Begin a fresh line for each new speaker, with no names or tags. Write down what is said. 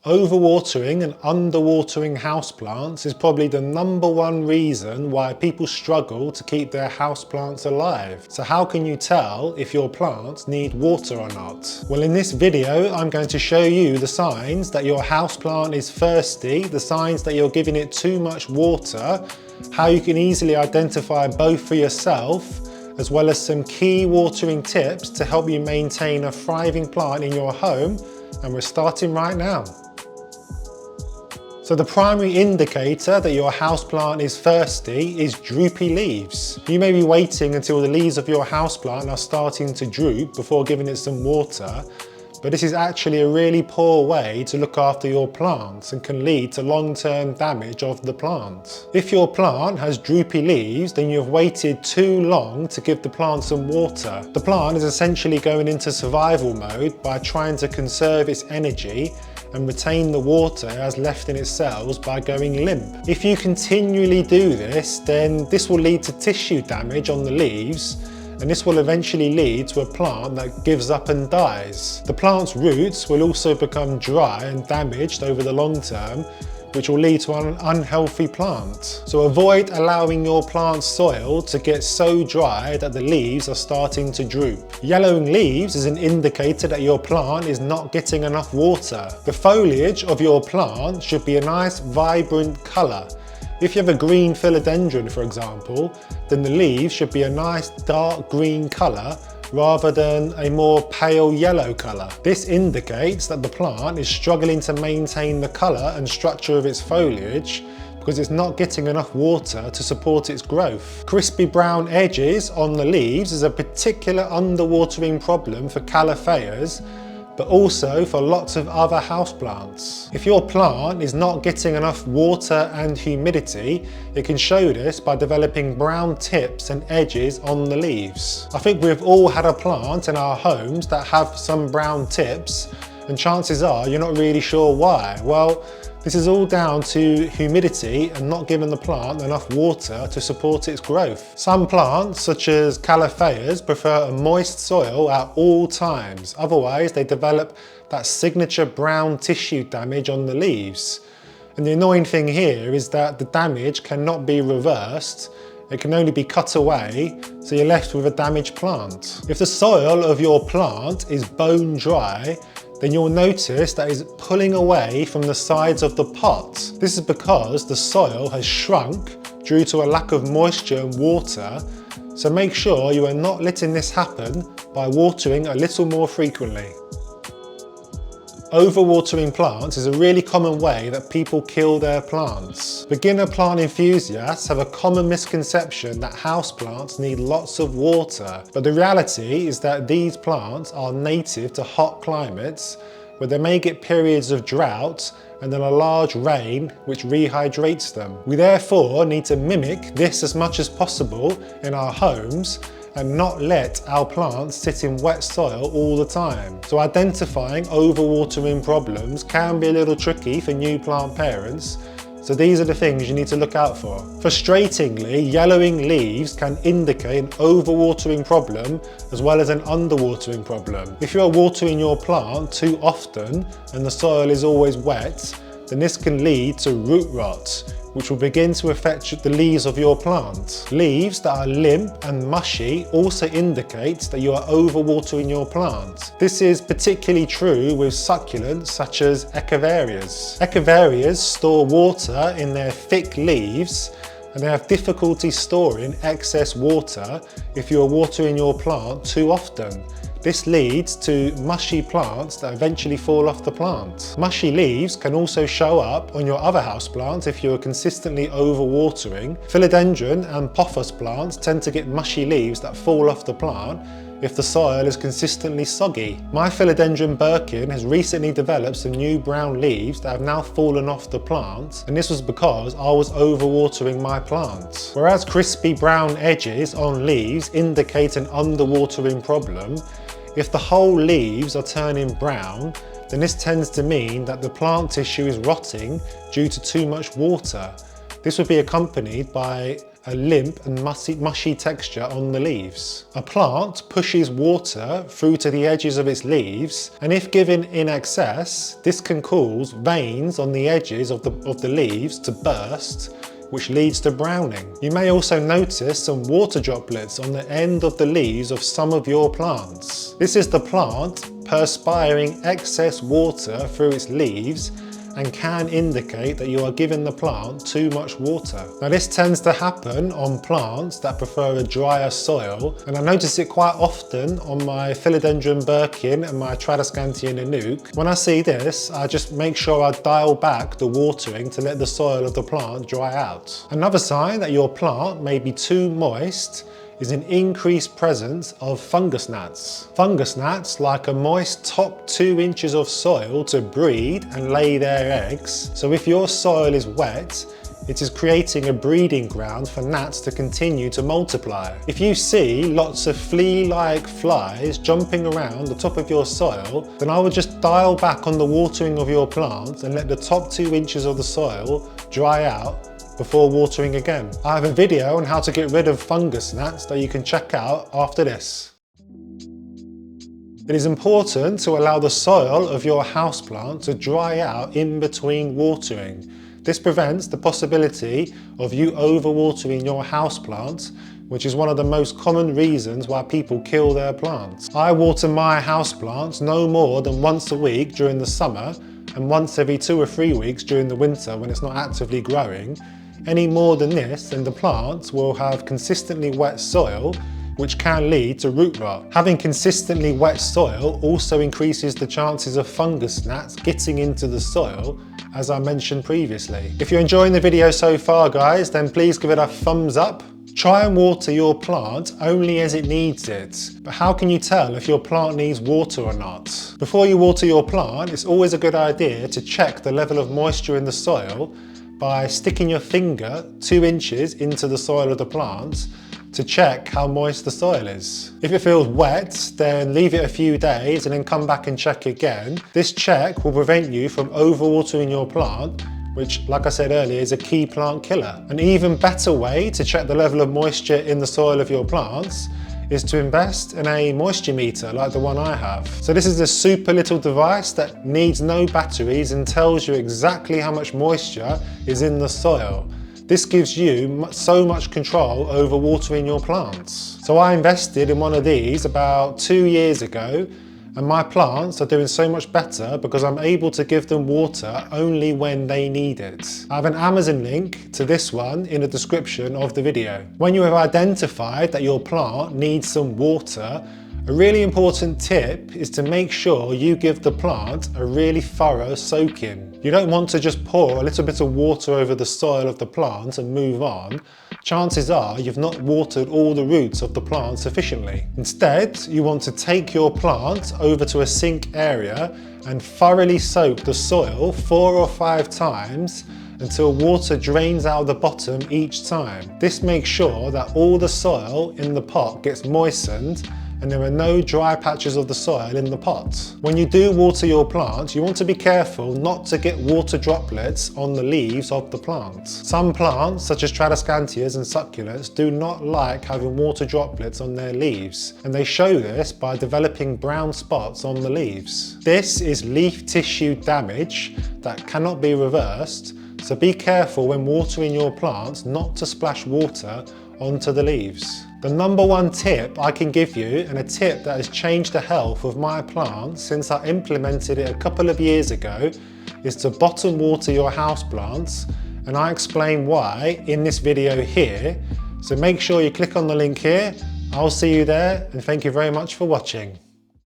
Overwatering and underwatering houseplants is probably the #1 reason why people struggle to keep their houseplants alive. So how can you tell if your plants need water or not? Well, in this video, I'm going to show you the signs that your houseplant is thirsty, the signs that you're giving it too much water, how you can easily identify both for yourself, as well as some key watering tips to help you maintain a thriving plant in your home. And we're starting right now. So the primary indicator that your houseplant is thirsty is droopy leaves. You may be waiting until the leaves of your houseplant are starting to droop before giving it some water, but this is actually a really poor way to look after your plants and can lead to long-term damage of the plant. If your plant has droopy leaves, then you've waited too long to give the plant some water. The plant is essentially going into survival mode by trying to conserve its energy and retain the water it has left in its cells by going limp. If you continually do this, then this will lead to tissue damage on the leaves, and this will eventually lead to a plant that gives up and dies. The plant's roots will also become dry and damaged over the long term, which will lead to an unhealthy plant. So avoid allowing your plant's soil to get so dry that the leaves are starting to droop. Yellowing leaves is an indicator that your plant is not getting enough water. The foliage of your plant should be a nice vibrant colour. If you have a green philodendron, for example, then the leaves should be a nice dark green colour rather than a more pale yellow colour. This indicates that the plant is struggling to maintain the colour and structure of its foliage because it's not getting enough water to support its growth. Crispy brown edges on the leaves is a particular underwatering problem for calophyas, but also for lots of other houseplants. If your plant is not getting enough water and humidity, it can show this by developing brown tips and edges on the leaves. I think we've all had a plant in our homes that have some brown tips, and chances are you're not really sure why. Well, this is all down to humidity and not giving the plant enough water to support its growth. Some plants, such as calophyas, prefer a moist soil at all times. Otherwise, they develop that signature brown tissue damage on the leaves. And the annoying thing here is that the damage cannot be reversed. It can only be cut away, so you're left with a damaged plant. If the soil of your plant is bone dry, then you'll notice that it's pulling away from the sides of the pot. This is because the soil has shrunk due to a lack of moisture and water, so make sure you are not letting this happen by watering a little more frequently. Overwatering plants is a really common way that people kill their plants. Beginner plant enthusiasts have a common misconception that houseplants need lots of water, but the reality is that these plants are native to hot climates where they may get periods of drought and then a large rain which rehydrates them. We therefore need to mimic this as much as possible in our homes and not let our plants sit in wet soil all the time. So identifying overwatering problems can be a little tricky for new plant parents, so these are the things you need to look out for. Frustratingly, yellowing leaves can indicate an overwatering problem as well as an underwatering problem. If you are watering your plant too often and the soil is always wet, then this can lead to root rot, which will begin to affect the leaves of your plant. Leaves that are limp and mushy also indicate that you are overwatering your plant. This is particularly true with succulents such as echeverias. Echeverias store water in their thick leaves, and they have difficulty storing excess water if you are watering your plant too often. This leads to mushy plants that eventually fall off the plant. Mushy leaves can also show up on your other houseplants if you are consistently overwatering. Philodendron and pothos plants tend to get mushy leaves that fall off the plant if the soil is consistently soggy. My philodendron Birkin has recently developed some new brown leaves that have now fallen off the plant, and this was because I was overwatering my plant. Whereas crispy brown edges on leaves indicate an underwatering problem, if the whole leaves are turning brown, then this tends to mean that the plant tissue is rotting due to too much water. This would be accompanied by a limp and mushy texture on the leaves. A plant pushes water through to the edges of its leaves, and if given in excess, this can cause veins on the edges of the leaves to burst, which leads to browning. You may also notice some water droplets on the end of the leaves of some of your plants. This is the plant perspiring excess water through its leaves and can indicate that you are giving the plant too much water. Now this tends to happen on plants that prefer a drier soil, and I notice it quite often on my Philodendron Birkin and my Tradescantia Nanook. When I see this, I just make sure I dial back the watering to let the soil of the plant dry out. Another sign that your plant may be too moist is an increased presence of fungus gnats. Fungus gnats like a moist top 2 inches of soil to breed and lay their eggs. So if your soil is wet, it is creating a breeding ground for gnats to continue to multiply. If you see lots of flea-like flies jumping around the top of your soil, then I would just dial back on the watering of your plants and let the top 2 inches of the soil dry out before watering again. I have a video on how to get rid of fungus gnats that you can check out after this. It is important to allow the soil of your houseplant to dry out in between watering. This prevents the possibility of you overwatering your houseplant, which is one of the most common reasons why people kill their plants. I water my houseplants no more than once a week during the summer and once every 2 or 3 weeks during the winter when it's not actively growing. Any more than this, then the plants will have consistently wet soil, which can lead to root rot. Having consistently wet soil also increases the chances of fungus gnats getting into the soil, as I mentioned previously. If you're enjoying the video so far, guys, then please give it a thumbs up. Try and water your plant only as it needs it. But how can you tell if your plant needs water or not? Before you water your plant, it's always a good idea to check the level of moisture in the soil by sticking your finger 2 inches into the soil of the plant to check how moist the soil is. If it feels wet, then leave it a few days and then come back and check again. This check will prevent you from overwatering your plant, which, like I said earlier, is a key plant killer. An even better way to check the level of moisture in the soil of your plants is to invest in a moisture meter like the one I have. So this is a super little device that needs no batteries and tells you exactly how much moisture is in the soil. This gives you so much control over watering your plants. So I invested in one of these about 2 years ago, and my plants are doing so much better because I'm able to give them water only when they need it. I have an Amazon link to this one in the description of the video. When you have identified that your plant needs some water, a really important tip is to make sure you give the plant a really thorough soak-in. You don't want to just pour a little bit of water over the soil of the plant and move on. Chances are you've not watered all the roots of the plant sufficiently. Instead, you want to take your plant over to a sink area and thoroughly soak the soil 4 or 5 times until water drains out the bottom each time. This makes sure that all the soil in the pot gets moistened and there are no dry patches of the soil in the pot. When you do water your plant, you want to be careful not to get water droplets on the leaves of the plant. Some plants, such as Tradescantias and succulents, do not like having water droplets on their leaves, and they show this by developing brown spots on the leaves. This is leaf tissue damage that cannot be reversed, so be careful when watering your plants not to splash water onto the leaves. The number one tip I can give you, and a tip that has changed the health of my plants since I implemented it a couple of years ago, is to bottom water your houseplants, and I explain why in this video here. So make sure you click on the link here. I'll see you there, and thank you very much for watching.